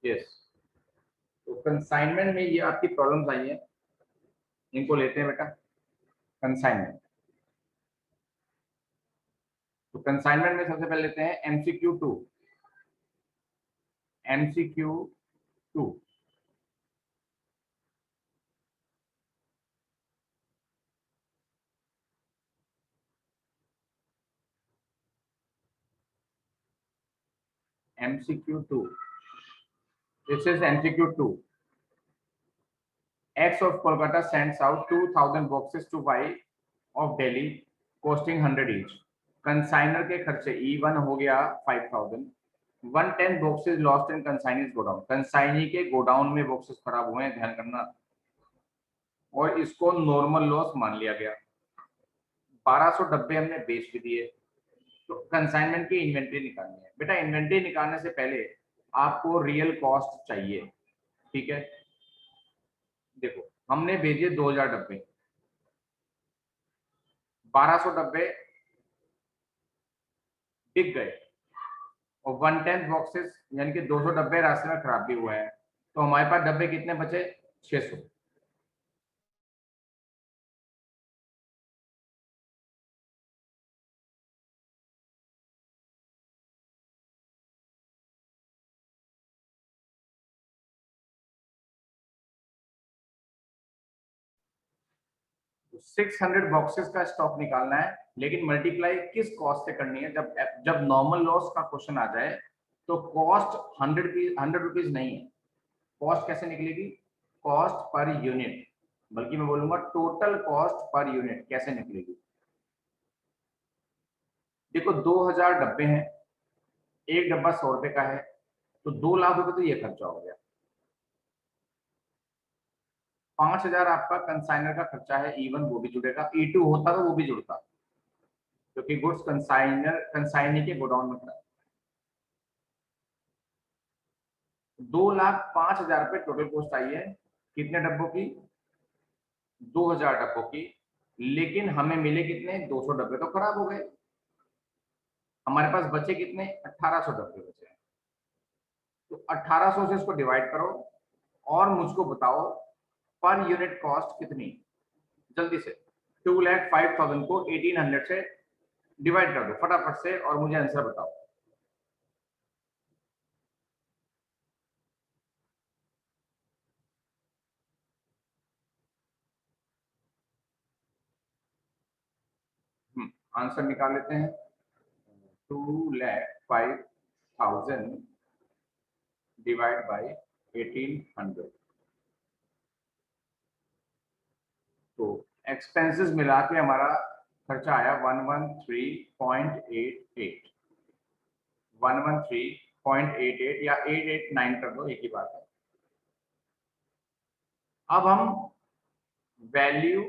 Yes, तो consignment में ये आपकी प्रॉब्लम्स आई है, इनको लेते हैं बेटा कंसाइनमेंट। तो कंसाइनमेंट में सबसे पहले लेते हैं MCQ 2। MCQ 2 MCQ 2, this is MCQ 2. X of Kolkata sends out 2000 boxes to Y of Delhi costing 100 each. Consigner के खर्चे E1 हो गया 5000। 110 boxes lost in consignee's godown, consignee के गोडाउन में बॉक्सेस खराब हुए हैं, ध्यान करना, और इसको नॉर्मल लॉस मान लिया गया। 1200 डब्बे हमने बेच भी दिए। तो कंसाइनमेंट की इन्वेंट्री निकालनी है बेटा। इन्वेंट्री निकालने से पहले आपको रियल कॉस्ट चाहिए, ठीक है। देखो हमने भेजे 2000 डब्बे, 1200 डब्बे बिक गए, और 110 बॉक्सेस यानी कि 200 डब्बे रास्ते में खराब भी हुए हैं, तो हमारे पास डब्बे कितने बचे? 600। तो 600 बॉक्सेस का स्टॉक निकालना है, लेकिन मल्टीप्लाई किस कॉस्ट से करनी है? जब जब नॉर्मल लॉस का क्वेश्चन आ जाए तो कॉस्ट 100 रुपीज नहीं है। कॉस्ट कैसे निकलेगी? कॉस्ट पर यूनिट, बल्कि मैं बोलूंगा टोटल कॉस्ट पर यूनिट कैसे निकलेगी। देखो 2000 डब्बे हैं, एक डब्बा 100 रुपए का है, तो 2 लाख रुपए तो ये खर्चा हो गया। 5000 आपका कंसाइनर का खर्चा है, E1 वो भी जुड़ेगा, E2 होता तो वो भी जुड़ता, क्योंकि गुड्स कंसाइनर कंसाइनी के गोडाउन में खड़ा है। 2,05,000 रुपए टोटल कॉस्ट आई है, कितने डब्बों की? 2000 डब्बों की। लेकिन हमें मिले कितने? 200 डब्बे तो खराब हो गए। हमारे पास बचे कितने? 1800 डब्बे बचे हैं। तो 1800 से इसको डिवाइड करो और मुझको बताओ पर यूनिट कॉस्ट कितनी, जल्दी से। 2,05,000 को 1800 से डिवाइड कर दो फटाफट से और मुझे आंसर बताओ। आंसर निकाल लेते हैं। 2,05,000 डिवाइड बाई 1800। तो एक्सपेंसेस मिला के हमारा खर्चा आया 113.88। 113.88 या 889 कर दो, एक ही बात है। अब हम वैल्यू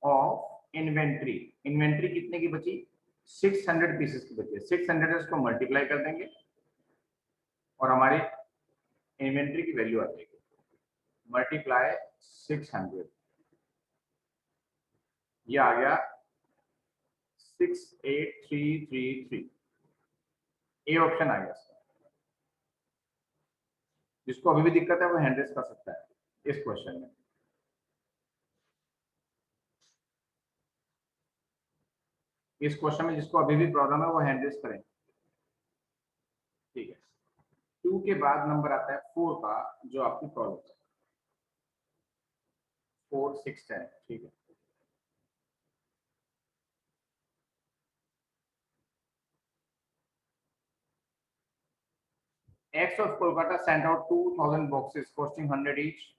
ऑफ इन्वेंट्री, इन्वेंट्री कितने की बची? 600 पीसेस की बची है। 600 इसको मल्टीप्लाई कर देंगे और हमारी इन्वेंट्री की वैल्यू आ जाएगी। मल्टीप्लाई 600, ये आ गया 68333। ए ऑप्शन आ गया इसका। जिसको अभी भी दिक्कत है वो हैंड रेस कर सकता है इस क्वेश्चन में। इस क्वेश्चन में जिसको अभी भी प्रॉब्लम है वो हैंड रेस करें, ठीक है। 2 के बाद नंबर आता है 4 का, जो आपकी प्रॉब्लम है 4, 6, 10, ठीक है। X of Kolkata sent out 2000 boxes costing 100 each.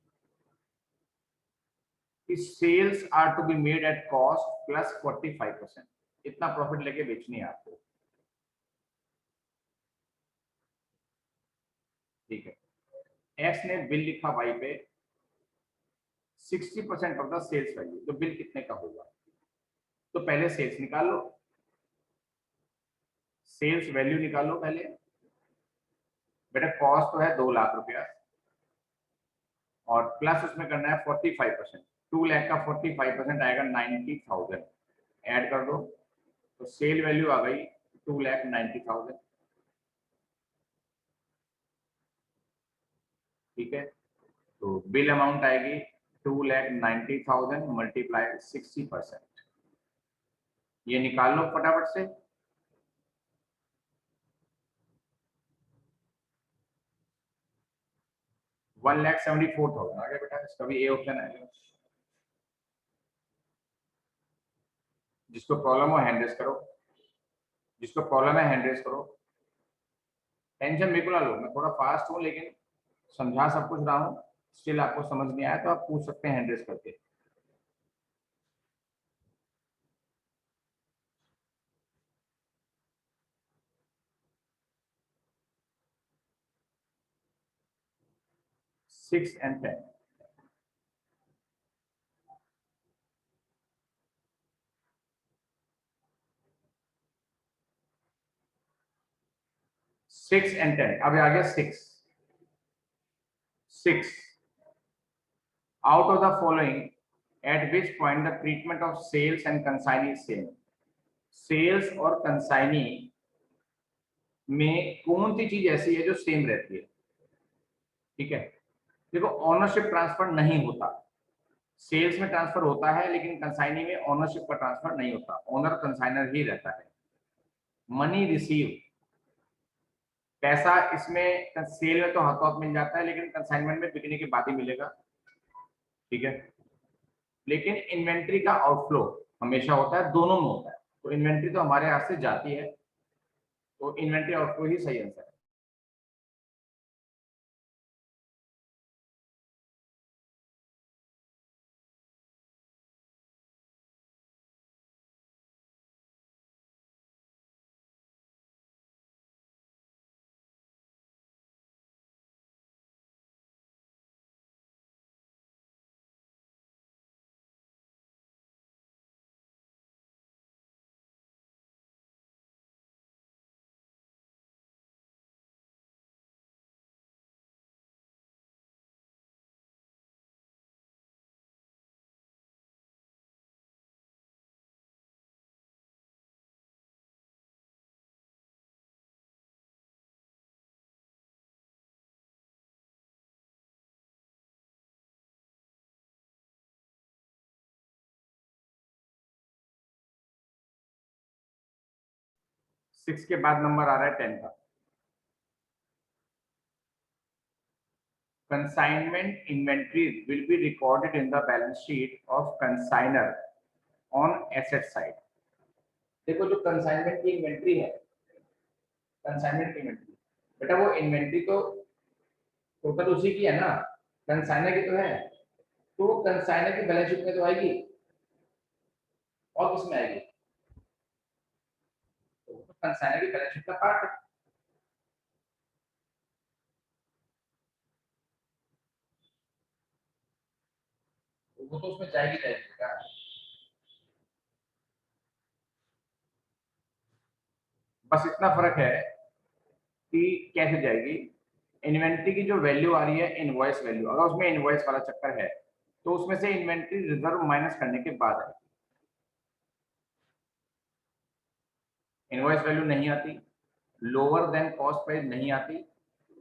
His sales are to be made at cost plus 45%. इतना प्रॉफिट लेके बेचनी है आपको, ठीक है। X ने बिल लिखा Y पे 60% ऑफ द सेल्स वैल्यू, तो बिल कितने का होगा? तो पहले सेल्स निकाल लो, सेल्स वैल्यू निकालो पहले। बेटा कॉस्ट तो है 2 लाख रुपया, और प्लस उसमें करना है 45%। 2 लाख का 45% आएगा 90,000, ऐड कर दो, तो सेल वैल्यू आ गई 2,90,000। ठीक है, तो बिल अमाउंट आएगी 2,90,000 मल्टीप्लाई 60%। ये निकाल लो फटाफट से। 1,74,000 आ गया बेटा, इसका भी ए ऑप्शन आएगा। जिसको प्रॉब्लम हो हैंड रेस करो, जिसको प्रॉब्लम है हैंड रेस करो। टेंशन बिल्कुल ना लो, मैं थोड़ा फास्ट हूँ लेकिन समझा सब कुछ रहा हूँ। स्टिल आपको समझ नहीं आया तो आप पूछ सकते हैं हैंड रेस करके। Six and 10। 6 and 10, अब आ गया 6। 6 out of the following at which point the treatment of sales and consignee is same। Sales और कंसाइनी में कौन सी चीज ऐसी है जो सेम रहती है? ठीक है, देखो ऑनरशिप ट्रांसफर नहीं होता। सेल्स में ट्रांसफर होता है लेकिन कंसाइनी में ऑनरशिप का ट्रांसफर नहीं होता, ओनर कंसाइनर ही रहता है। मनी रिसीव, पैसा इसमें सेल में तो हाथों हाथ मिल जाता है लेकिन कंसाइनमेंट में बिकने के बाद ही मिलेगा। ठीक है, लेकिन इन्वेंट्री का आउटफ्लो हमेशा होता है, दोनों में होता है। तो इन्वेंट्री तो हमारे हाथ से जाती है, तो इन्वेंट्री आउटफ्लो ही सही आंसर है। 6 के बाद नंबर आ रहा है 10 का। Consignment inventory will be recorded in the balance sheet of consignor on asset side. देखो जो कंसाइनमेंट की इन्वेंट्री है, कंसाइनमेंट की इन्वेंट्री, बेटा वो इन्वेंट्री तो टोटल उसी की है ना, कंसाइनर की तो है। तो वो कंसाइनर की बैलेंस शीट में तो आएगी, और किसमें आएगी? तो कंसाइनर की बैलेंस शीट का पार्ट है। तो वो तो उसमें जाएगी जाएगी बेटा। बस इतना फर्क है कि कैसे जाएगी। इन्वेंट्री की जो वैल्यू आ रही है इनवॉइस वैल्यू, अगर उसमें इनवॉइस वाला चक्कर है तो उसमें से इन्वेंट्री रिजर्व माइनस करने के बाद आएगी। इनवॉइस वैल्यू नहीं आती, लोअर देन कॉस्ट प्राइस नहीं आती।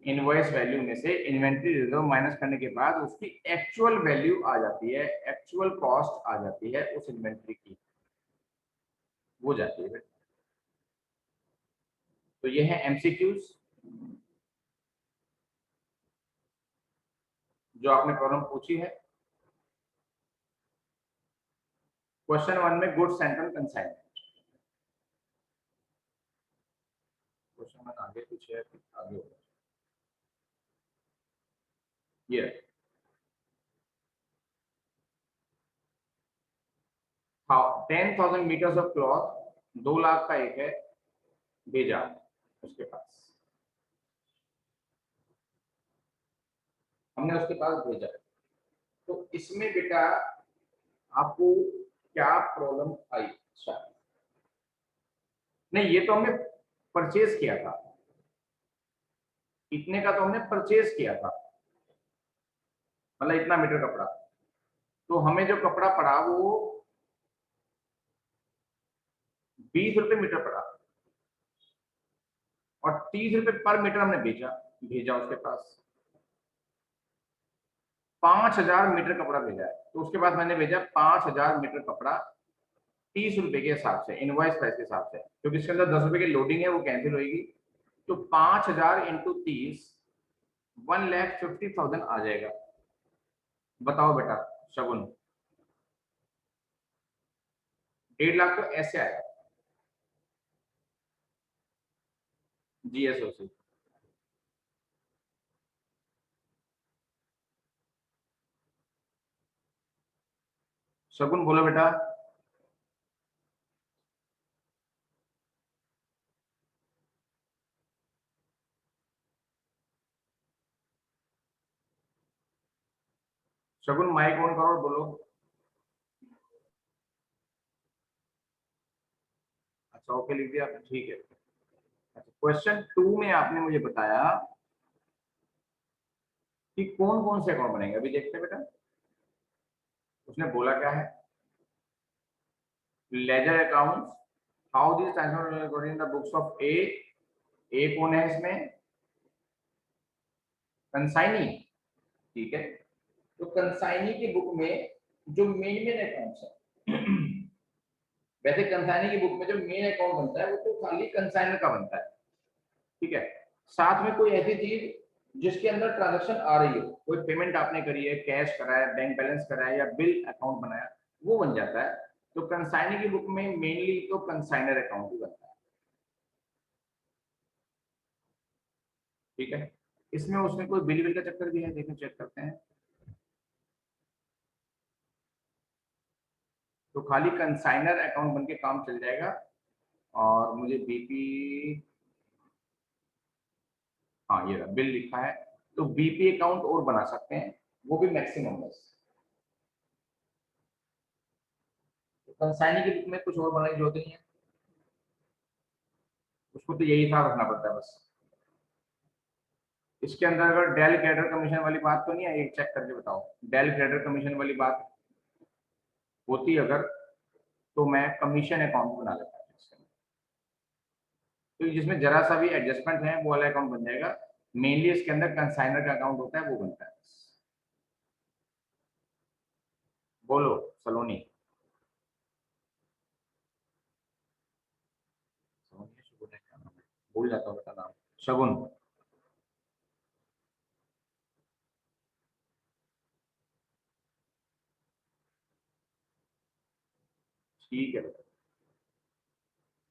इनवॉइस वैल्यू में से इन्वेंट्री रिजर्व माइनस करने के बाद उसकी एक्चुअल वैल्यू आ जाती है, एक्चुअल कॉस्ट आ जाती है उस इन्वेंट्री की, वो जाती है। तो ये है एमसीक्यूज जो आपने प्रॉब्लम पूछी है। क्वेश्चन 1 में गुड्स एंड कंसाइनमेंट, क्वेश्चन 1 आगे पीछे है, आगे होगा ये। 10,000 मीटर्स ऑफ क्लॉथ, 2 लाख का एक है, भेजा उसके पास, हमने उसके पास भेजा। तो इसमें बेटा आपको क्या प्रॉब्लम आई? शायद नहीं, ये तो हमने परचेज किया था, इतने का तो हमने परचेज किया था, मतलब इतना मीटर कपड़ा। तो हमें जो कपड़ा पड़ा वो 20 रुपए मीटर पड़ा, और 30 रुपए पर मीटर हमने भेजा भेजा उसके पास। 5,000 मीटर कपड़ा भेजा है, तो उसके बाद मैंने भेजा 5,000 मीटर कपड़ा 30 रुपए के हिसाब से, इनवॉइस प्राइस के हिसाब से, क्योंकि इसके अंदर 10 रुपए की लोडिंग है, वो कैंसिल होगी। तो 5,000 इंटू 30 1,50,000 आ जाएगा। बताओ बेटा शगुन, 1.5 लाख तो ऐसे आएगा। GSOC शगुन बोलो बेटा। शगुन माइक ऑन करो और बोलो। अच्छा ओके लिख दिया आपने, ठीक है। अच्छा क्वेश्चन 2 में आपने मुझे बताया कि कौन कौन से अकाउंट बनेंगे, अभी देखते हैं बेटा। उसने बोला क्या है, ledger accounts, how this transfer in the books of A कौन है इसमें, कंसाइनी, ठीक है। तो कंसाइनी की बुक में जो मेन मेन अकाउंट्स है वैसे कंसाइनी की बुक में जो मेन अकाउंट बनता है वो तो खाली कंसाइनर का बनता है, ठीक है। साथ में कोई ऐसी चीज जिसके अंदर ट्रांजैक्शन आ रही हो, कोई पेमेंट आपने करी है, कैश कराया, बैंक बैलेंस कराया या बिल अकाउंट बनाया, वो बन जाता है। तो कंसाइनी की बुक में मेनली तो कंसाइनर अकाउंट ही बनता है, ठीक है। इसमें उसने कोई बिल बिल का चक्कर दिया है, देखो चेक करते हैं। तो खाली कंसाइनर अकाउंट बन के काम चल जाएगा। और मुझे बीपी, हाँ ये बिल लिखा है, तो बीपी अकाउंट और बना सकते हैं, वो भी मैक्सिमम बस। तो कंसाइनी की बुक में कुछ और बनाने की जरूरत नहीं है, उसको तो यही हिसाब रखना पड़ता है बस। इसके अंदर अगर डेल क्रेडिटर कमीशन वाली बात तो नहीं है, एक चेक करके बताओ, डेल क्रेडिटर कमीशन वाली बात होती अगर, तो मैं कमीशन अकाउंट बना लेता हूँ इसके अंदर। तो जिसमें जरा सा भी एडजस्टमेंट है वो वाला अकाउंट बन जाएगा। मेनली इसके अंदर कंसाइनर का अकाउंट होता है, वो बनता है। बोलो सलोनी, सलोनी शगुन है, क्या नाम है, भूल जाता हूँ बेटा नाम, शगुन, ठीक है बेटा।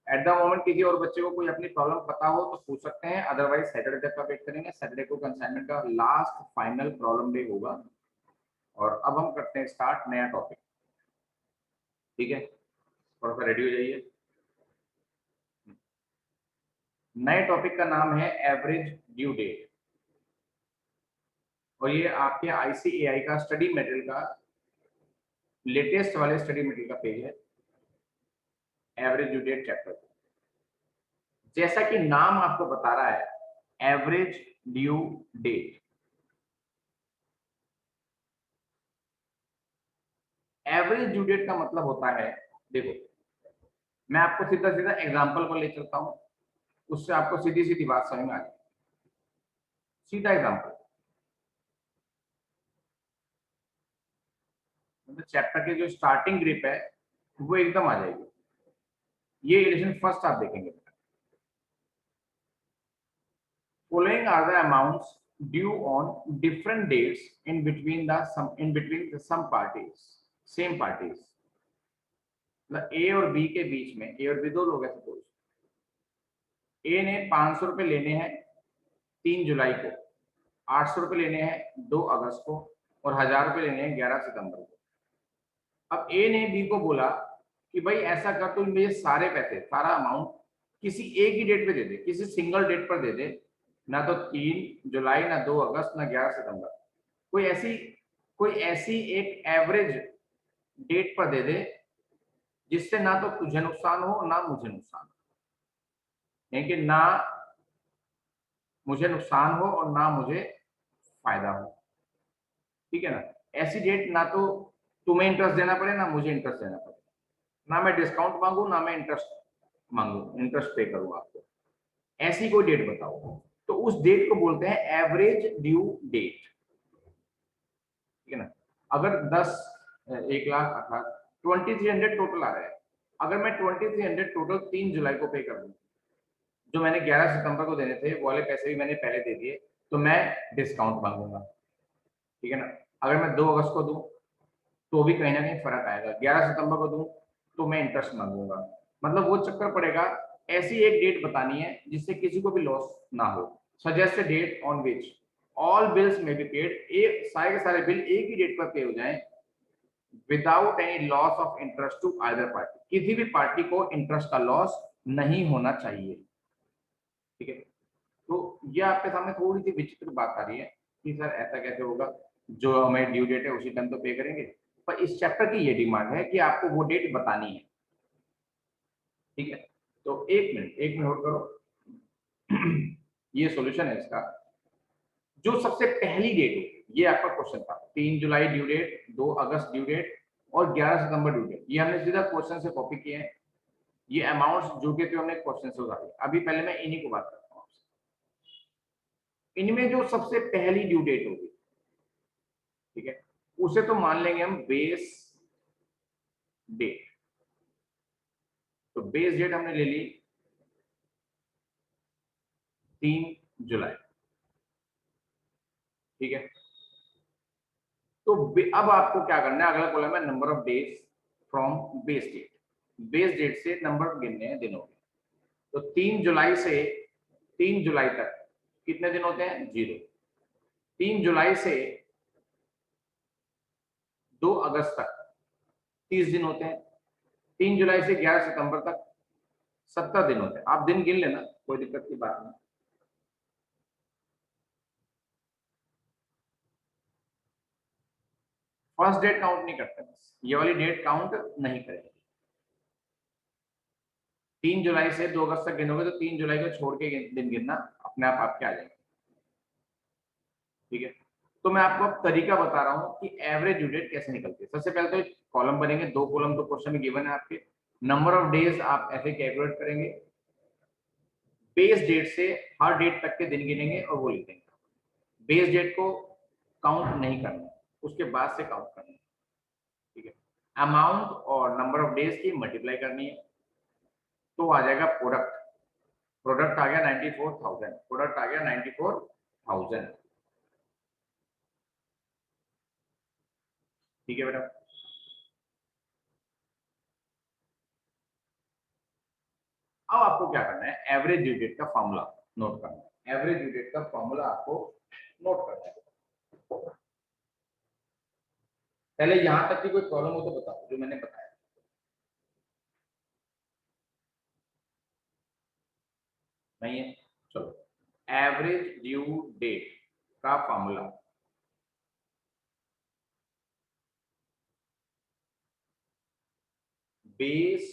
एट द मोमेंट किसी और बच्चे को कोई अपनी प्रॉब्लम पता हो तो पूछ सकते हैं, अदरवाइज सैटरडे तक का वेट करेंगे। सैटरडे को कंसाइनमेंट का लास्ट फाइनल प्रॉब्लम डे होगा। और अब हम करते हैं स्टार्ट नया टॉपिक, ठीक है। थोड़ा सा रेडी हो जाइए। नए टॉपिक का नाम है एवरेज ड्यू डेट, और ये आपके ICAI का स्टडी मटेरियल का लेटेस्ट वाले स्टडी मटेरियल का पेज है, एवरेज ड्यू डेट चैप्टर। जैसा कि नाम आपको बता रहा है average due date, average due date का मतलब होता है, देखो मैं आपको सीधा सीधा एग्जांपल पर ले चलता हूं, उससे आपको सीधी सीधी बात समझ में आ जाएगी। सीधा एग्जांपल, मतलब चैप्टर के जो स्टार्टिंग ग्रिप है वो एकदम आ जाएगी। ये एडिशन फर्स्ट आप देखेंगे, following are the amounts due on different dates in between the some parties, same parties। मतलब ए और बी के बीच में, ए और बी दो लोग हैं सपोज, ए ने 500 रुपए लेने हैं 3 जुलाई को, 800 रुपए लेने हैं 2 अगस्त को, और 1000 रुपए लेने हैं 11 सितंबर को। अब ए ने बी को बोला कि भाई ऐसा कर, तो मुझे सारे पैसे, सारा अमाउंट किसी एक ही डेट पे दे दे, किसी सिंगल डेट पर दे दे, ना तो 3 जुलाई, ना 2 अगस्त, ना 11 सितंबर। कोई ऐसी एक एवरेज डेट पर दे दे जिससे ना तो तुझे नुकसान हो ना मुझे नुकसान हो, यानी कि ना मुझे नुकसान हो और ना मुझे फायदा हो, ठीक है ना। ऐसी डेट ना तो तुम्हें इंटरेस्ट देना पड़े ना मुझे इंटरेस्ट देना पड़े, ना मैं डिस्काउंट मांगू ना मैं इंटरेस्ट मांगू, इंटरेस्ट पे करूँ आपको, ऐसी कोई डेट बताओ। तो उस डेट को बोलते हैं एवरेज ड्यू डेट, ठीक है ना। अगर 10 1 लाख 2300 टोटल आ रहा है, अगर मैं 2300 टोटल 3 जुलाई को पे कर दूं, जो मैंने 11 सितंबर को देने थे वो वाले पैसे भी मैंने पहले दे दिए, तो मैं डिस्काउंट मांगूंगा, ठीक है ना। अगर मैं 2 अगस्त को दूं तो भी कहीं ना कहीं फर्क आएगा, 11 सितंबर को दूं तो मैं इंटरेस्ट मांगूंगा, मतलब वो चक्कर पड़ेगा। ऐसी एक डेट बतानी है जिससे किसी को भी लॉस ना हो। Suggest date on which all bills may be paid, एक सारे के सारे बिल एक ही डेट पर पे हो जाएं without any loss of interest to either party, किसी भी पार्टी को इंटरेस्ट का लॉस नहीं होना चाहिए, ठीक है। तो ये आपके सामने थोड़ी सी विचित्र बात आ रही है कि सर ऐसा कैसे होगा, जो हमें ड्यू डेट है उसी टाइम तो पे करेंगे, पर इस चैप्टर की ये डिमांड है कि आपको वो डेट बतानी है, ठीक है। तो एक मिनट होल्ड करो। ये सॉल्यूशन है इसका। जो सबसे पहली डेट हो, ये आपका क्वेश्चन था, 3 जुलाई ड्यू डेट, 2 अगस्त ड्यू डेट और 11 सितंबर ड्यू डेट, ये हमने सीधा क्वेश्चन से कॉपी किए हैं। ये अमाउंट्स जो के थे हमने क्वेश्चन से उतारे। अभी पहले मैं इन्हीं को बात करता हूँ आपसे। इनमें जो सबसे पहली ड्यू डेट होगी, ठीक है, उसे तो मान लेंगे हम बेस डेट। तो बेस डेट हमने ले ली 3 जुलाई, ठीक है। तो अब आपको क्या करना है, अगला कॉलम है number of days from base date. Base date से नंबर गिनने हैं दिनों के। तो 3 जुलाई से 3 जुलाई तक कितने दिन होते हैं, 0। 3 जुलाई से 2 अगस्त तक 30 दिन होते हैं। 3 जुलाई से 11 सितंबर तक 70 दिन होते हैं। आप दिन गिन लेना, कोई दिक्कत की बात नहीं। फर्स्ट डेट काउंट नहीं करते, बस ये वाली डेट काउंट नहीं करेंगे। 3 जुलाई से 2 अगस्त तक गिनोगे तो 3 जुलाई को छोड़ के दिन गिनना, अपने आप आपके आ जाएंगे, ठीक है। तो मैं आपको अब तरीका बता रहा हूँ कि एवरेज ड्यू डेट कैसे निकलती है। सबसे पहले तो कॉलम बनेंगे, 2 कॉलम तो क्वेश्चन में गिवन है आपके। नंबर ऑफ डेज आप ऐसे कैलकुलेट करेंगे, बेस डेट से हर डेट तक के दिन गिनेंगे और वो लिख देंगे। बेस डेट को काउंट नहीं करना, उसके बाद से काउंट करना है, ठीक है। अमाउंट और नंबर ऑफ डेज की मल्टीप्लाई करनी है, तो आ जाएगा प्रोडक्ट। प्रोडक्ट आ गया 94,000, प्रोडक्ट आ गया 94,000, ठीक है बेटा। अब आपको क्या करना है, एवरेज ड्यू डेट का फॉर्मूला नोट करना है। एवरेज ड्यू डेट का फॉर्मूला आपको नोट करना है। पहले यहां तक की कोई प्रॉब्लम हो तो बताओ, जो मैंने बताया। नहीं है, चलो। एवरेज ड्यू डेट का formula, base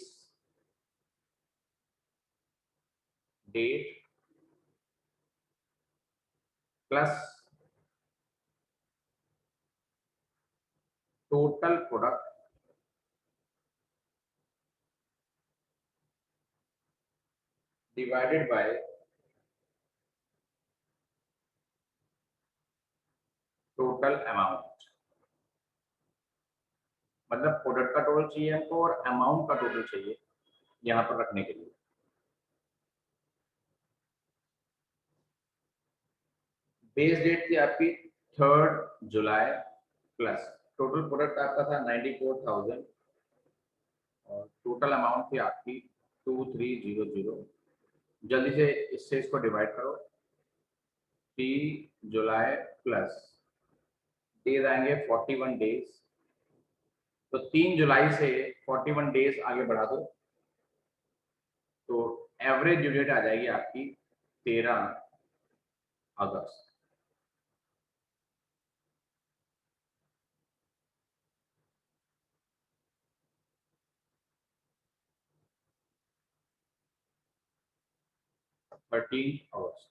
date plus total product divided by total amount. मतलब प्रोडक्ट का टोटल चाहिए हमको और अमाउंट का टोटल चाहिए यहाँ पर रखने के लिए। बेस डेट थी आपकी 3 जुलाई प्लस टोटल प्रोडक्ट आपका था 94,000 और टोटल अमाउंट थी आपकी 2300। जल्दी से इससे इसको डिवाइड करो। 3 जुलाई प्लस डेज आएंगे 41 डेज, तो 3 जुलाई से 41 डेज आगे बढ़ा दो, तो एवरेज ड्यू डेट आ जाएगी आपकी 13 अगस्त। थर्टीन अगस्त।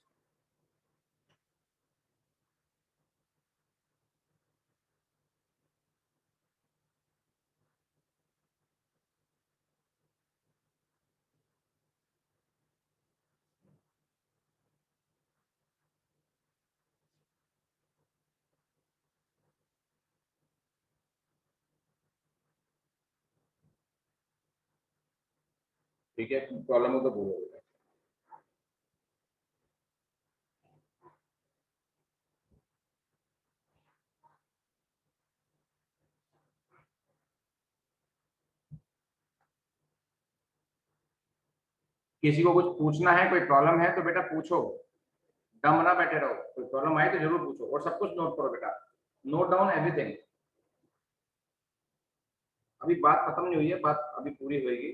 ठीक है, प्रॉब्लम हो तो बोलो बेटा। किसी को कुछ पूछना है, कोई प्रॉब्लम है तो बेटा पूछो, दम ना बैठे रहो, कोई प्रॉब्लम आए तो जरूर पूछो, और सब कुछ नोट करो बेटा, नोट डाउन एवरीथिंग। अभी बात खत्म नहीं हुई है, बात अभी पूरी होगी,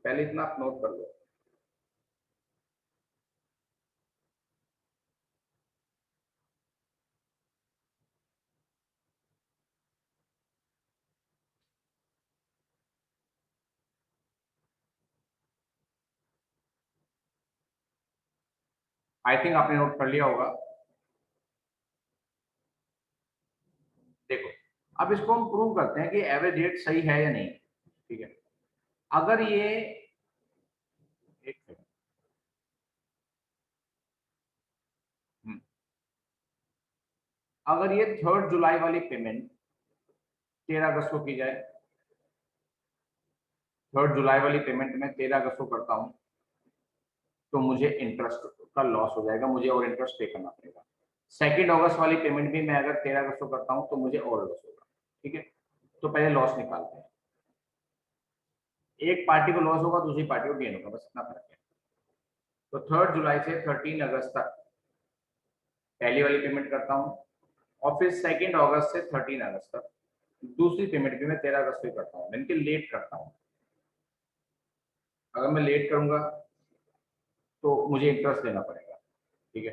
पहले इतना आप नोट कर लो। आई थिंक आपने नोट कर लिया होगा। देखो, अब इसको हम प्रूव करते हैं कि एवरेज रेट सही है या नहीं। ठीक है, अगर ये, एक सेकंड, अगर ये 3 जुलाई वाली पेमेंट 13 अगस्त को की जाए, 3 जुलाई वाली पेमेंट में 13 अगस्त को करता हूँ, तो मुझे इंटरेस्ट का लॉस हो जाएगा, मुझे और इंटरेस्ट पे करना पड़ेगा। 2 अगस्त वाली पेमेंट भी मैं अगर 13 अगस्त को करता हूँ तो मुझे और लॉस होगा। ठीक है, तो पहले लॉस निकालते हैं। एक पार्टी को लॉस होगा, दूसरी पार्टी को गेन होगा, बस इतना फर्क है। तो 3 जुलाई से 13 अगस्त तक पहली वाली पेमेंट करता हूँ, और फिर 2 अगस्त से 13 अगस्त तक दूसरी पेमेंट भी मैं 13 अगस्त को करता हूँ, यानी कि लेट करता हूँ। अगर मैं लेट करूंगा तो मुझे इंटरेस्ट देना पड़ेगा। ठीक है,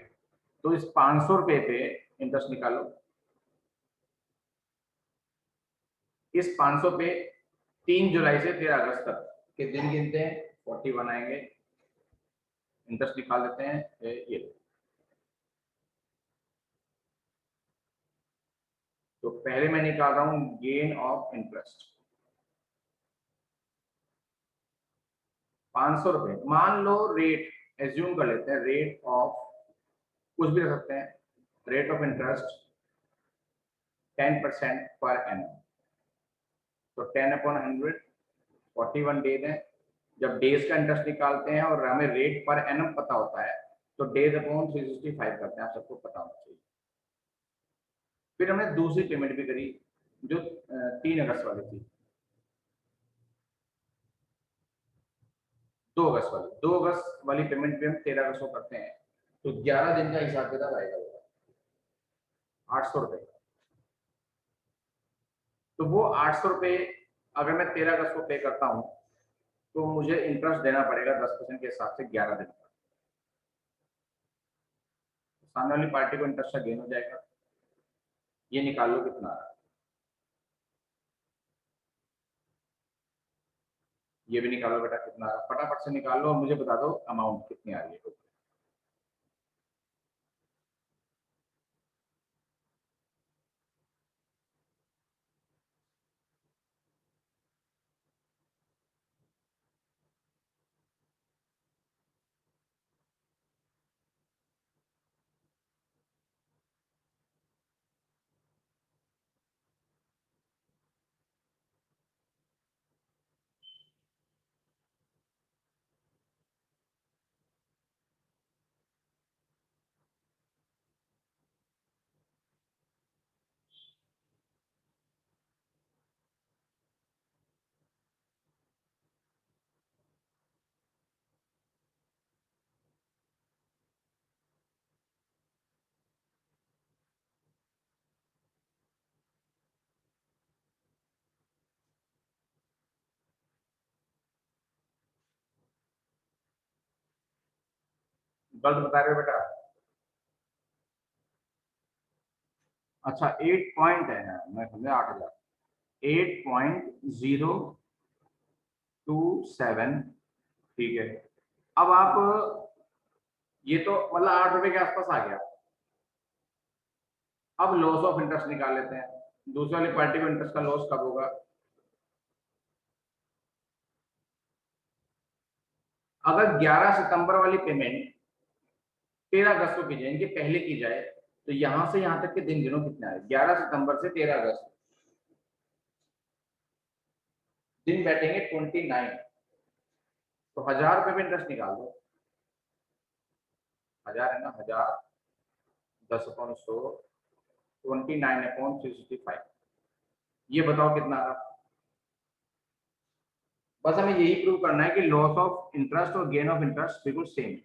तो इस 500 रुपए पे इंटरेस्ट निकालो। इस 500 पे 3 जुलाई से 13 अगस्त तक के दिन गिनते हैं, 41 आएंगे, इंटरेस्ट निकाल देते हैं। ये तो पहले मैं निकाल रहा हूं गेन ऑफ इंटरेस्ट, 500 रुपए। मान लो रेट, एज्यूम कर लेते हैं रेट ऑफ, कुछ भी रख सकते हैं, rate of interest 10% per annum, तो 10/100, 41 डेज है। जब डेज का इंटरेस्ट निकालते हैं और हमें रेट पर एनम पता होता है, तो डेज अपॉन 365 करते हैं, आप सबको पता होना चाहिए। फिर हमने दूसरी पेमेंट भी करी जो 3 अगस्त वाली थी, 2 अगस्त वाली पेमेंट भी हम 13 अगस्त को करते हैं, तो 11 दिन का हिसाब किताब आएगा, 800 रुपए। तो वो 800 रुपए अगर मैं 13 अगस्त को पे करता हूँ, तो मुझे इंटरेस्ट देना पड़ेगा 10% के हिसाब से 11 दिन का। सामने वाली पार्टी को इंटरेस्ट का गेन हो जाएगा। ये निकाल लो कितना आ रहा है, ये भी निकालो बेटा कितना आ रहा है, फटाफट से निकाल लो और मुझे बता दो अमाउंट कितनी आ रही है। गलत बता रहे हो बेटा। अच्छा 8 पॉइंट है, मैं समझा 8,000, 8.027। ठीक है, अब आप, ये तो मतलब 8 रुपए के आसपास आ गया। अब लॉस ऑफ इंटरेस्ट निकाल लेते हैं, दूसरी वाली पार्टी को इंटरेस्ट का लॉस कब होगा। अगर 11 सितंबर वाली पेमेंट 13 अगस्त को की जाए, इनके पहले की जाए, तो यहां से यहां तक के दिन गिनो कितना है, 11 सितंबर से 13 अगस्त, दिन बैठेंगे 29। तो 1000 रुपये पे इंटरेस्ट निकाल दो। 1000 है ना, 1000 10/100 29/365। ये बताओ कितना आ रहा। बस हमें यही प्रूव करना है कि लॉस ऑफ इंटरेस्ट और गेन ऑफ इंटरेस्ट बिल्कुल सेम है।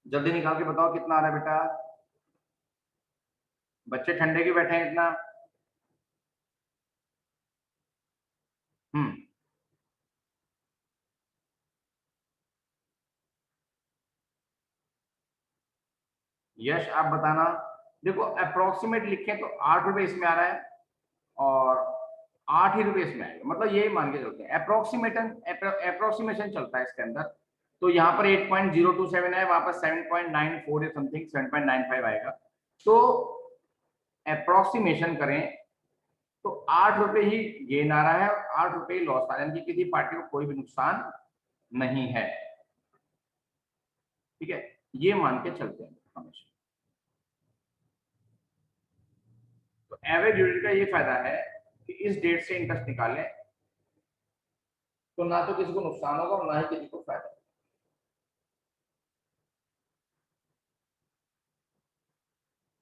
जल्दी निकाल के बताओ कितना आ रहा है बेटा। बच्चे ठंडे के बैठे हैं इतना। हम्म। यश आप बताना। देखो अप्रोक्सीमेट लिखे तो 8 रुपए इसमें आ रहा है और 8 ही रुपए इसमें आएगा, मतलब यही मान के चलते हैं अप्रोक्सीमेटन, अप्रोक्सीमेशन चलता है इसके अंदर। तो यहाँ पर 8.027 है, वहां पर 7.94 या समथिंग 7.95 आएगा। तो अप्रोक्सीमेशन करें तो 8 रुपए ही गेन आ रहा है और 8 रुपए ही लॉस आ रहा है, यानी कि किसी पार्टी को कोई भी नुकसान नहीं है। ठीक है, ये मान के चलते हैं हमेशा। तो एवरेज ड्यूरेट का ये फायदा है कि इस डेट से इंटरेस्ट निकालें तो ना तो किसी को नुकसान होगा और ना ही किसी को फायदा।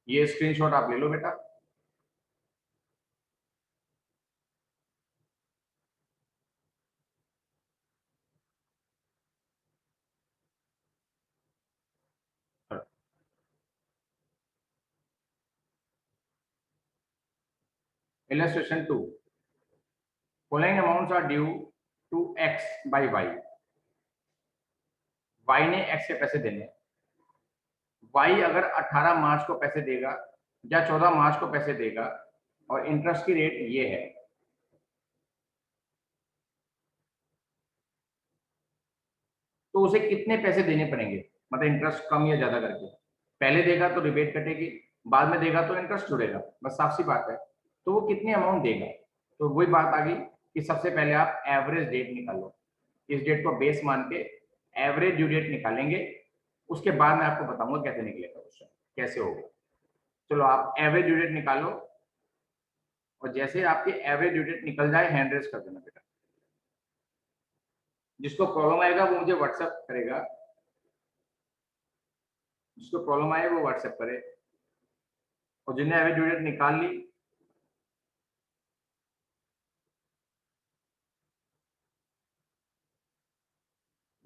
ये स्क्रीनशॉट आप ले लो बेटा। Illustration 2, following amounts are due to X by Y. Y ने एक्स के पैसे देने हैं। वाई अगर 18 मार्च को पैसे देगा या 14 मार्च को पैसे देगा और इंटरेस्ट की रेट ये है, तो उसे कितने पैसे देने पड़ेंगे, मतलब इंटरेस्ट कम या ज्यादा करके। पहले देगा तो रिबेट कटेगी, बाद में देगा तो इंटरेस्ट जुड़ेगा, बस साफ सी बात है। तो वो कितने अमाउंट देगा, तो वही बात आ गई कि सबसे पहले आप एवरेज डेट निकालो। इस डेट को बेस मान के एवरेज ड्यू डेट निकालेंगे। उसके बाद मैं आपको बताऊंगा कैसे निकलेगा क्वेश्चन, कैसे होगा। चलो आप एवरेज ड्यू डेट निकालो और जैसे आपकी एवरेज ड्यू डेट निकल जाए हैंड रेस कर देना बेटा। जिसको प्रॉब्लम आएगा वो मुझे व्हाट्सएप करेगा, जिसको प्रॉब्लम आए वो व्हाट्सएप करे। और जिन्हें एवरेज ड्यू डेट निकाल ली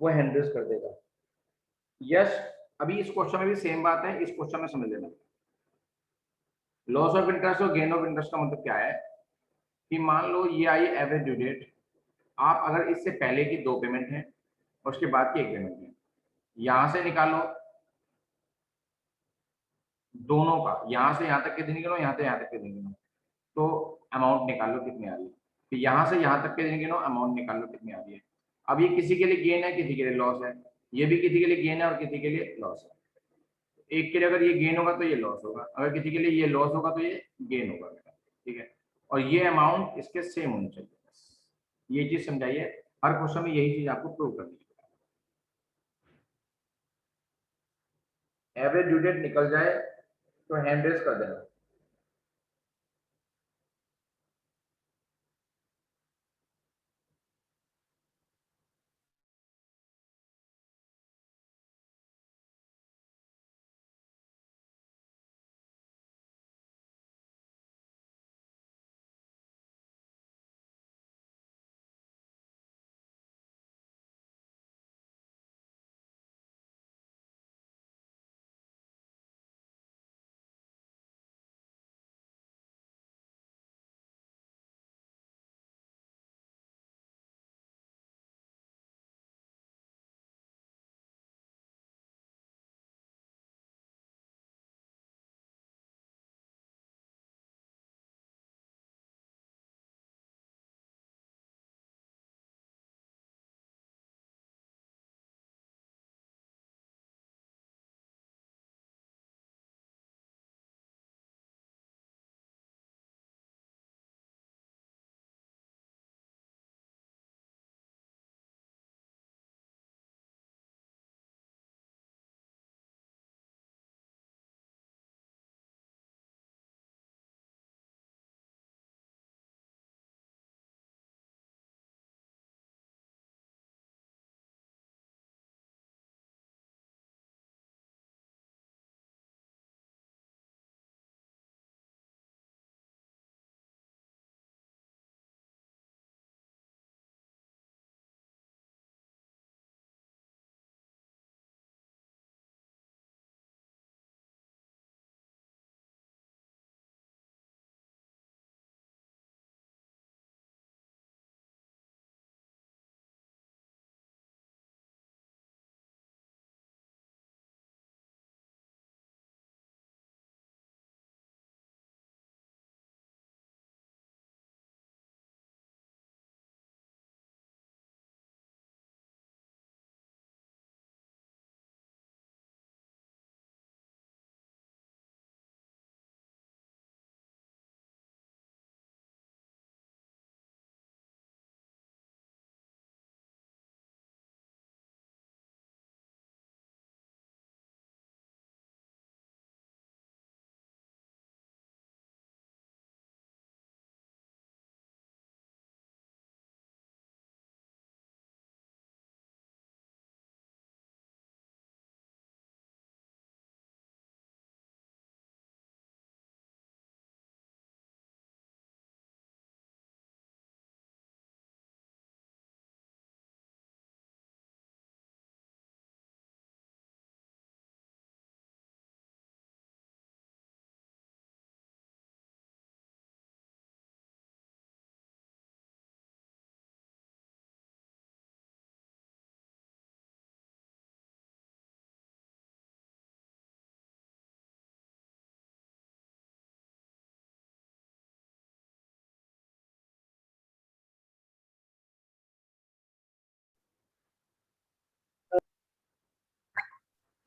वो हैंड रेस कर देगा। यस, अभी इस क्वेश्चन में भी सेम बात है, इस क्वेश्चन में समझ लेना। लॉस ऑफ इंटरेस्ट और गेन ऑफ इंटरेस्ट का मतलब क्या है कि मान लो ये आई एवरेज ड्यू डेट। आप अगर इससे पहले की 2 पेमेंट है और उसके बाद की 1 पेमेंट है, यहां से निकालो दोनों का, यहां से यहां तक के दिन गिनो, यहां से यहां तक के दिन गिनो, तो अमाउंट निकाल लो कितनी आ रही है। फिर यहां से यहां तक के दिन गिनो, अमाउंट निकाल लो कितनी आ रही है। अब ये किसी के लिए गेन है, किसी के लिए लॉस है। ये भी किसी के लिए गेन है और किसी के लिए लॉस है। एक के लिए अगर ये गेन होगा तो ये लॉस होगा, अगर किसी के लिए ये लॉस होगा तो ये गेन होगा बेटा। ठीक है, और ये अमाउंट इसके सेम होनी चाहिए, बस ये चीज समझाइए। हर क्वेश्चन में यही चीज आपको प्रूव करनी है। एवरेज ड्यू डेट निकल जाए तो हैंड रेस कर देना।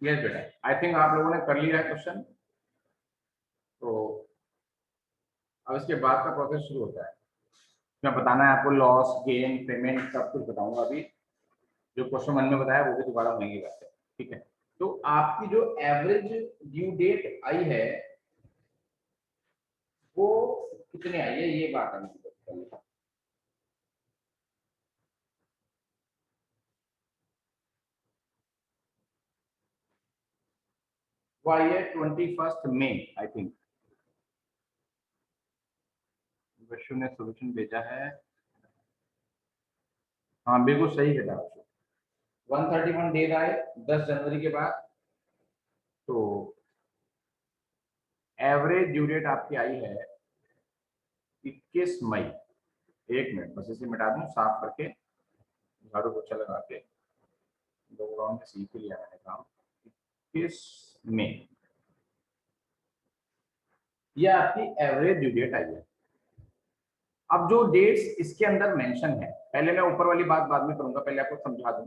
यस बेटा, आई थिंक आप लोगों ने कर लिया है क्वेश्चन। तो अब इसके बाद का प्रोसेस शुरू होता है। मैं बताना है आपको लॉस गेन पेमेंट सब कुछ बताऊंगा अभी। जो क्वेश्चन 1 में बताया वो भी दोबारा महंगी बात है, ठीक है। तो आपकी जो एवरेज ड्यू डेट आई है वो कितने आई है, ये बात है। वो आई है 21 मई आई थिंक। विशु ने सोल्यूशन भेजा है, हाँ बिल्कुल सही है। 131 डेज आए 10 जनवरी के बाद। तो एवरेज ड्यू डेट आपकी आई है 21 मई। एक मिनट बस इसे मिटा दूं साफ करके, झाड़ू पोछा लगा के। बैकग्राउंड में सीख लिया मैंने काम। 21 मई ये आपकी एवरेज ड्यू डेट आई है। अब जो डेट्स इसके अंदर मेंशन है, पहले मैं ऊपर वाली बात बाद में करूंगा, पहले आपको समझा दूं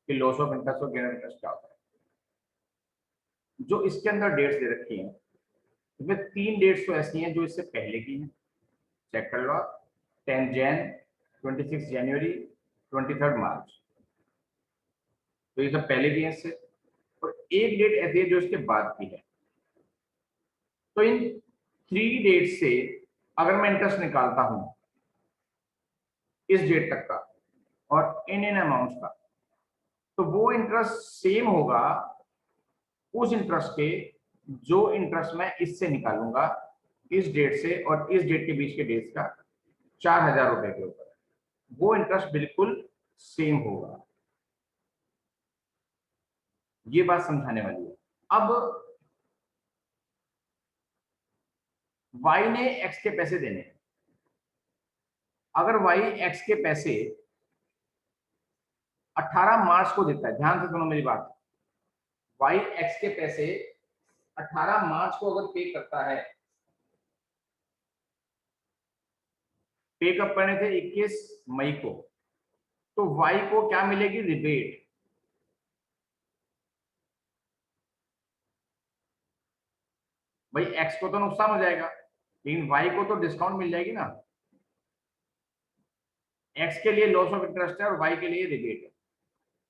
कि लॉस ऑफ इंटरेस्ट और गेन ऑफ इंटरेस्ट क्या होता है। जो इसके अंदर डेट्स दे रखी हैं, इसमें 3 डेट्स तो ऐसी हैं जो इससे पहले की हैं, चेक कर लो आप। 10 जैन, 26 जनवरी, 23 मार्च। तो ये सब पहले की है इससे। और एक डेट ऐसी है जो इसके बाद की है। तो इन 3 डेट से अगर मैं इंटरेस्ट निकालता हूं इस डेट तक का और इन अमाउंट्स का, तो वो इंटरेस्ट सेम होगा उस इंटरेस्ट के जो इंटरेस्ट मैं इससे निकालूंगा इस डेट से और इस डेट के बीच के डेट्स का 4,000 रुपए के ऊपर। वो इंटरेस्ट बिल्कुल सेम होगा। ये बात समझाने वाली है। अब y ने x के पैसे देने हैं। अगर y x के पैसे 18 मार्च को देता है, ध्यान से सुनो मेरी बात। y x के पैसे 18 मार्च को अगर पे करता है, पे कब करने थे 21 मई को, तो y को क्या मिलेगी, रिबेट। भाई x को तो नुकसान हो जाएगा लेकिन y को तो डिस्काउंट मिल जाएगी ना। x के लिए लॉस ऑफ इंटरेस्ट है और y के लिए रिबेट है,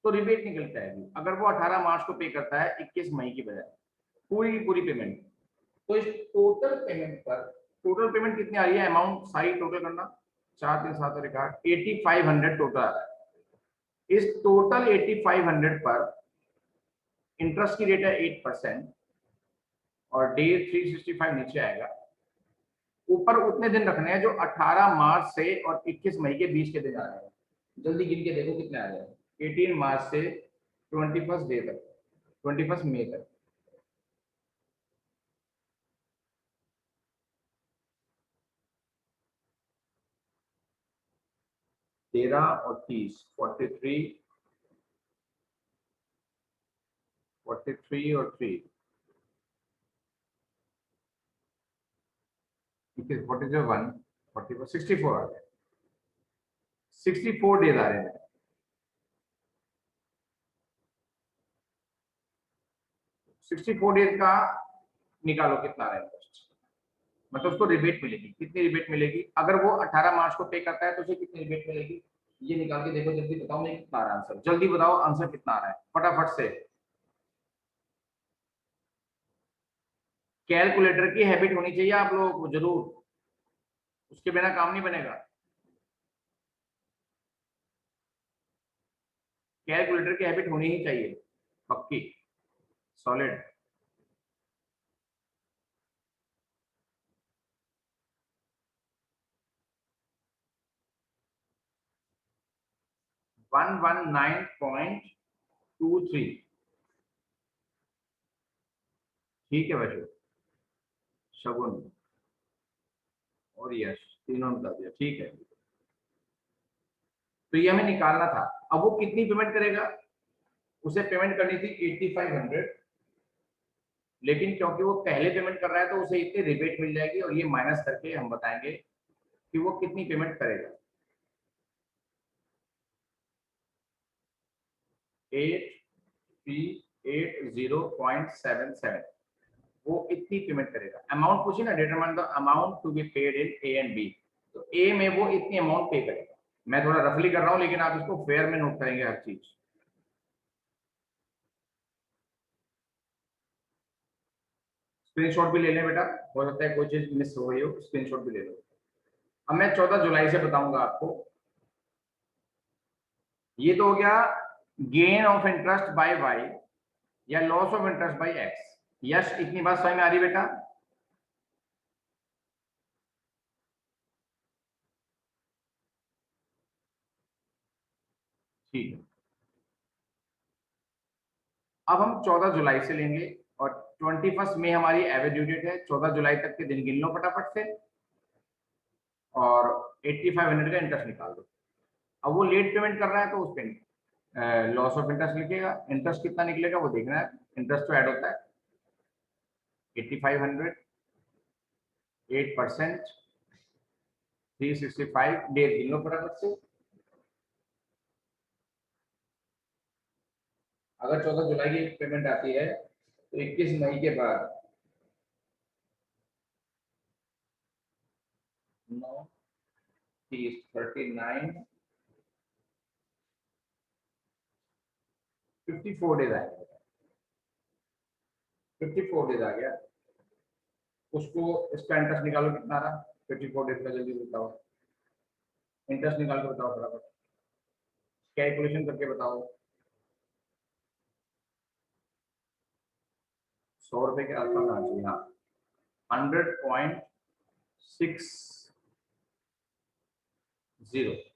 तो रिबेट निकल जाएगी अगर वो 18 मार्च को पे करता है 21 मई की बजाय पूरी की पूरी पेमेंट। तो इस टोटल पेमेंट पर, टोटल पेमेंट कितनी आ रही है, अमाउंट सारी टोटल करना, 4 3 7 और 8500 टोटल आ रहा है। इस टोटल 8500 पर इंटरेस्ट की रेट है 8% और डे 365 नीचे आएगा। ऊपर उतने दिन रखने हैं जो 18 मार्च से और 21 मई के बीच के दिन आ रहे हैं। जल्दी गिन के देखो कितने आ रहे हैं। 18 मार्च से 21 डे तक, 21 मई तक। 13 और 30, 43 और 3, 47, 44, 64 आ गए। 64 डेज आ रहे हैं। 64 डेज का निकालो कितना आ रहा है इंटरेस्ट, मतलब उसको रिबेट मिलेगी। कितनी रिबेट मिलेगी, अगर वो 18 मार्च को पे करता है तो उसे कितनी रिबेट मिलेगी, ये निकाल के देखो। जल्दी बताओ मैं, कितना आ रहा है आंसर, जल्दी बताओ आंसर कितना आ रहा है फटाफट से। कैलकुलेटर की हैबिट होनी चाहिए आप लोगों को जरूर, उसके बिना काम नहीं बनेगा। कैलकुलेटर की हैबिट होनी ही चाहिए, पक्की, सॉलिड। 119.23, ठीक है बच्चों। शगुन और यश तीनों ने बता दिया, ठीक है। तो ये हमें निकालना था। अब वो कितनी पेमेंट करेगा, उसे पेमेंट करनी थी 8500, लेकिन क्योंकि वो पहले पेमेंट कर रहा है तो उसे इतनी रिबेट मिल जाएगी और ये माइनस करके हम बताएंगे कि वो कितनी पेमेंट करेगा। 8 3 80.77, वो इतनी पेमेंट करेगा। अमाउंट पूछी ना, determine the amount to be paid in A and B, तो ए में वो इतनी अमाउंट पे करेगा। मैं थोड़ा रफली कर रहा हूँ, लेकिन आप इसको फेयर में नोट करेंगे हर चीज। स्क्रीनशॉट भी ले लें बेटा, हो सकता है कोई चीज मिस हो गई हो, स्क्रीनशॉट भी ले लो। अब मैं 14 जुलाई से बताऊंगा आपको। ये तो हो गया gain of interest by Y या loss of interest by X. Yes, इतनी बात समझ में आ रही बेटा? ठीक है। अब हम 14 जुलाई से लेंगे और 21 मई हमारी एवरेज ड्यू डेट है। 14 जुलाई तक के दिन गिन लो फटाफट से और 8500 का इंटरेस्ट निकाल दो। अब वो लेट पेमेंट कर रहा है तो उस पर लॉस ऑफ इंटरेस्ट लिखेगा। इंटरेस्ट कितना निकलेगा वो देखना है, इंटरेस्ट तो ऐड होता है 8500, 8%, 365 डेज गिन लो फटाफट से। अगर 14 जुलाई की पेमेंट आती है तो 21 मई के बाद 9, 30, 39, 54 डेज आएगा। 54 डेज आ गया, उसको इसका इंटरेस्ट निकालो कितना रहा 54 डेज का, जल्दी बताओ। इंटरेस्ट निकाल के बताओ फटाफट, कैलकुलेशन करके बताओ। 100 रुपए के आसपास आना चाहिए। हाँ, 100.60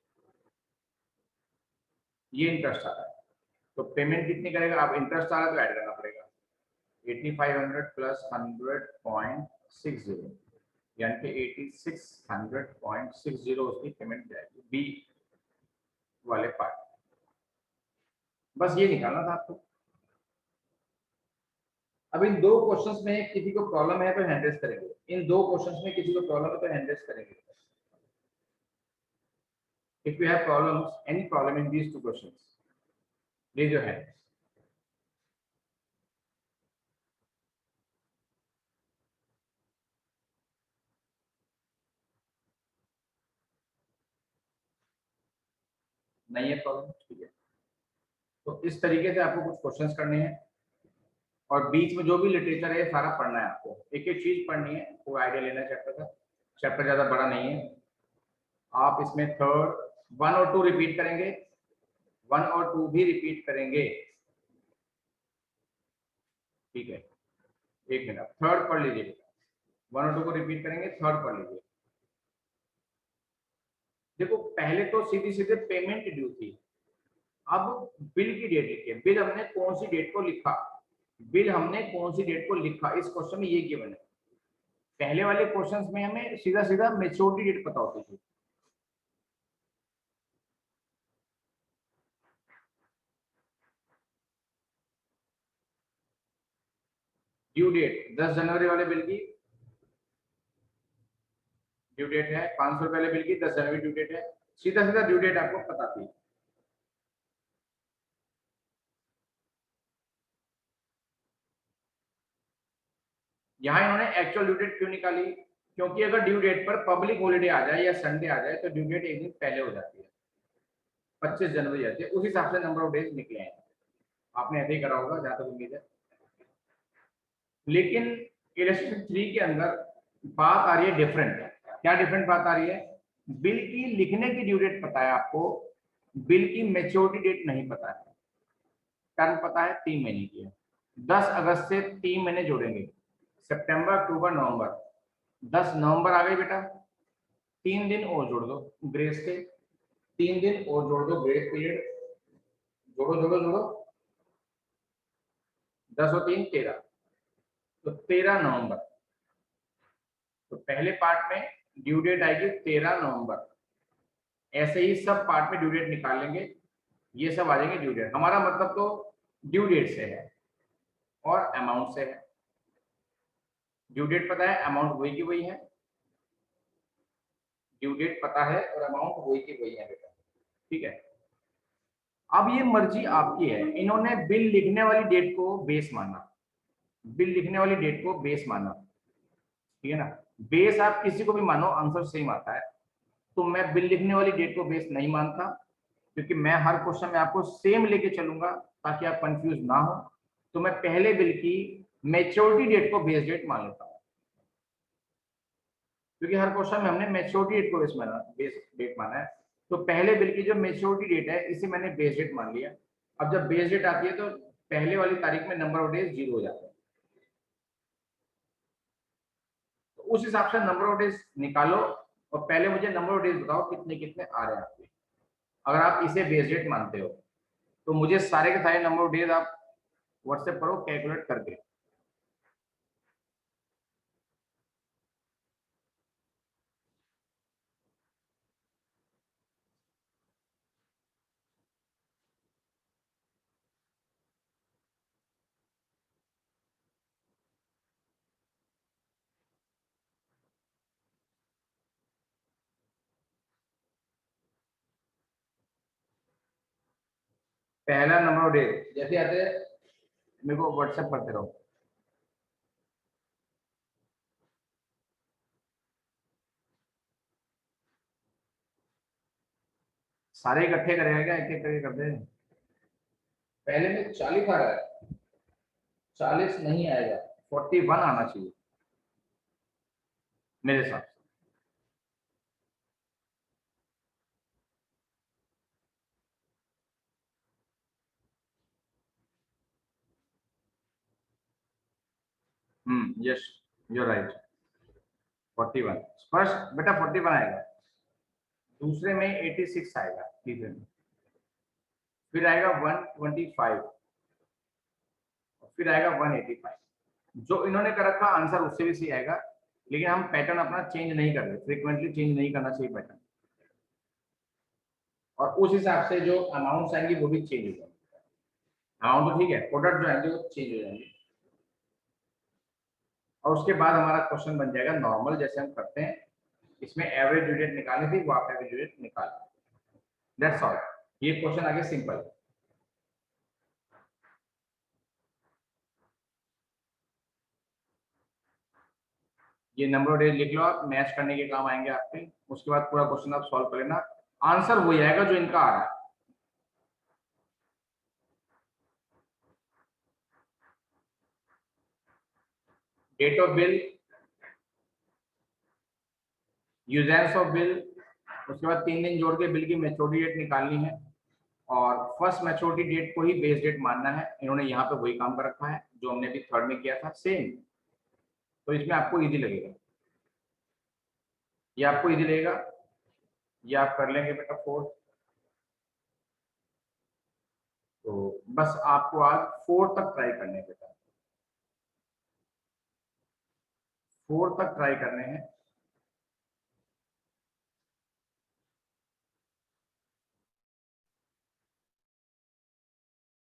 ये इंटरेस्ट आ रहा है। तो पेमेंट कितनी करेगा? अब इंटरेस्ट आ रहा है तो ऐड करना पड़ेगा 8500 प्लस 100.60, यानी कि 8600.60 उसकी पेमेंट जाएगी बी वाले पार्ट। बस ये निकालना था आपको। अब इन दो क्वेश्चंस में किसी को प्रॉब्लम है तो हैंड रेज करेंगे। इन दो क्वेश्चंस में किसी को प्रॉब्लम है तो हैंड रेज करेंगे। If you have problems, any problem in these two questions, raise your hand. नहीं है प्रॉब्लम? ठीक है। तो इस तरीके से आपको कुछ क्वेश्चंस करने हैं और बीच में जो भी लिटरेचर है सारा पढ़ना है आपको। एक एक चीज पढ़नी है, वो आइडिया लेना है चैप्टर का। चैप्टर ज्यादा बड़ा नहीं है। आप इसमें थर्ड 1 और 2 रिपीट करेंगे, 1 और 2 भी रिपीट करेंगे। ठीक है, एक मिनट, थर्ड पढ़ लीजिए। 1 और 2 को रिपीट करेंगे, थर्ड पढ़ लीजिए। देखो पहले तो सीधी सीधे पेमेंट ड्यू थी, अब बिल की डेट लिखिए। बिल हमने कौन सी डेट को लिखा, बिल हमने कौन सी डेट को लिखा, इस क्वेश्चन में ये गिवन है। पहले वाले क्वेश्चंस में हमें सीधा सीधा मेच्योरिटी डेट पता होती थी। ड्यू डेट 10 जनवरी वाले बिल की ड्यू डेट है, 500 वाले बिल की 10 जनवरी ड्यू डेट है। सीधा सीधा ड्यू डेट आपको पता थी। यहाँ इन्होंने एक्चुअल ड्यू डेट क्यों निकाली? क्योंकि अगर ड्यू डेट पर पब्लिक हॉलीडे आ जाए या संडे आ जाए तो ड्यू डेट एक दिन पहले हो जाती है, 25 जनवरी आती है। उस हिसाब से नंबर ऑफ डेज निकले हैं। आपने ऐसे ही करा होगा जहां तक उम्मीद है। लेकिन इलस्ट्रेशन 3 के अंदर बात आ रही है डिफरेंट। क्या डिफरेंट बात आ रही है? बिल की लिखने की ड्यू डेट पता है आपको, बिल की मेच्योरिटी डेट नहीं पता है। टर्म पता है 3 महीने की है। 10 अगस्त से 3 महीने जोड़ेंगे, सितंबर अक्टूबर नवंबर। 10 नवंबर आ गई बेटा, 3 दिन और जोड़ दो ग्रेस के, 3 दिन और जोड़ दो ग्रेस पीरियड। जोड़ो जोड़ो जोड़ो, 10 और 3 13, तो 13 नवंबर। तो पहले पार्ट में ड्यू डेट आएगी 13 नवंबर। ऐसे ही सब पार्ट में ड्यू डेट निकाल लेंगे, ये सब आ जाएंगे ड्यू डेट। हमारा मतलब तो ड्यू डेट से है और अमाउंट से है। ड्यू डेट पता है, अमाउंट वही की वही है। ड्यू डेट पता है और अमाउंट वही की वही है बेटा। ठीक है, अब ये मर्जी आपकी है, इन्होंने बिल लिखने वाली डेट को बेस माना, बिल लिखने वाली डेट को बेस माना, ठीक है ना। बेस आप किसी को भी मानो, आंसर सेम आता है। तो मैं बिल लिखने वाली डेट को बेस नहीं मानता, क्योंकि मैं हर क्वेश्चन में आपको सेम लेके चलूंगा ताकि आप कंफ्यूज ना हो। तो मैं पहले बिल की मेच्योरिटी डेट को बेस डेट मान लेता हूँ, क्योंकि हर क्वेश्चन में हमने मेच्योरिटी डेट को बेस डेट माना है। तो पहले बिल की जो मेच्योरिटी डेट है इसे मैंने बेस डेट मान लिया। अब जब बेस डेट आती है तो पहले वाली तारीख में नंबर ऑफ डेज 0 हो जाते हैं, तो उस हिसाब से नंबर ऑफ डेज निकालो। और पहले मुझे नंबर ऑफ डेज बताओ कितने कितने आ रहे हैं आपके। अगर आप इसे बेस डेट मानते हो तो मुझे सारे के सारे नंबर ऑफ डेज आप व्हाट्सएप करो कैलकुलेट करके। पहला नंबर ऑफ डेज जैसे आते हैं मेरे को व्हाट्सएप करते रहो। सारे इकट्ठे करेगा क्या, एक एक करके करते हैं। पहले में 40 आ रहा है, 40 नहीं आएगा, 41 आना चाहिए मेरे हिसाब से। Yes, you right. 41 फर्स्ट बेटा, 41 आएगा। दूसरे में 86 आएगा, तीसरे में फिर आएगा 125, फिर आएगा 185। जो इन्होंने कर रखा आंसर उससे भी सही आएगा, लेकिन हम पैटर्न अपना चेंज नहीं कर रहे, फ्रीक्वेंटली चेंज नहीं करना चाहिए पैटर्न। और उस हिसाब से जो अमाउंट्स आएंगे वो भी चेंज हो जाएंगे। अमाउंट तो ठीक है, प्रोडक्ट जो आएंगे वो चेंज हो जाएंगे। और उसके बाद हमारा क्वेश्चन बन जाएगा नॉर्मल, जैसे हम करते हैं। इसमें एवरेज ड्यू डेट निकालनी थी, वो आप एवरेज ड्यू डेट निकाल, दैट्स ऑल। ये क्वेश्चन आगे सिंपल। ये नंबर ऑफ डेज लिख लो, आप मैच करने के काम आएंगे आपके। उसके बाद पूरा क्वेश्चन आप सॉल्व कर लेना, आंसर वही आएगा जो इनका आ रहा है। Date of bill, usance of bill, उसके बाद 3 दिन जोड़ के बिल की मेच्योरिटी डेट निकालनी है। और फर्स्ट मैच्योरिटी डेट को ही बेस डेट मानना है। इन्होंने यहाँ पे वही काम कर रखा है जो हमने अभी थर्ड में किया था, सेम। तो इसमें आपको इजी लगेगा, ये आपको इजी लगेगा, ये आप कर लेंगे बेटा फोर्थ। तो बस आपको आज फोर्थ तक ट्राई करने हैं बेटा, फोर्थ तक ट्राई करने हैं।